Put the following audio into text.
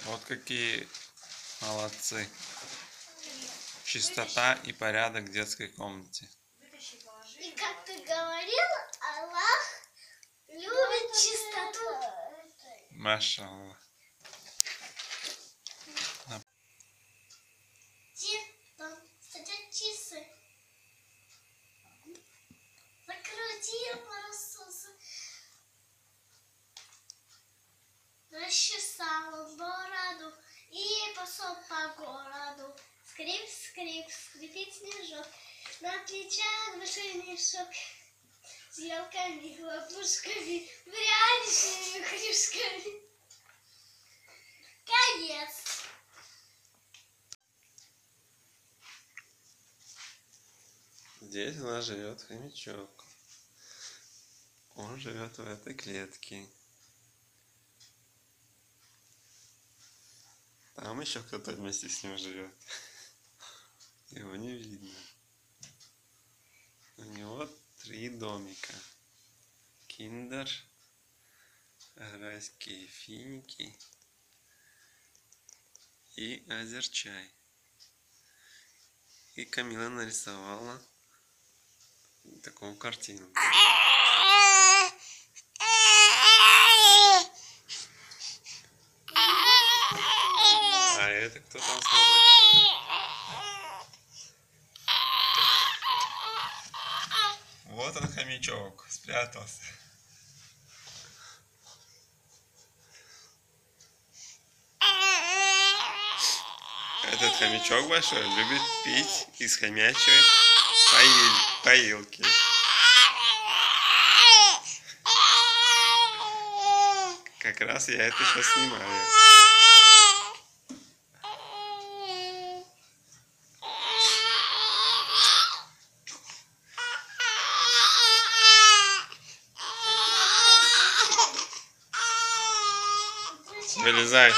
Вот какие молодцы. Чистота и порядок в детской комнате. И как ты говорил, Аллах любит чистоту. Машаллах. Там стоят часы. Закрутил парусусы. Расчесал он бороду и пошел по городу. Скрип, скрип, скрипит снежок. На плечах большой мешок. С елками, хлопушками, пряничными кружками. Конец. Здесь у нас живет хомячок. Он живет в этой клетке. Там еще кто-то вместе с ним живет. Его не видно. У него 3 домика. Киндер, райские финики и азерчай. И Камила нарисовала такую картину. А это кто там смотрит? Вот он, хомячок, спрятался. Этот хомячок большой любит пить из хомячей поилки. Как раз я это сейчас снимаю. Вылезай.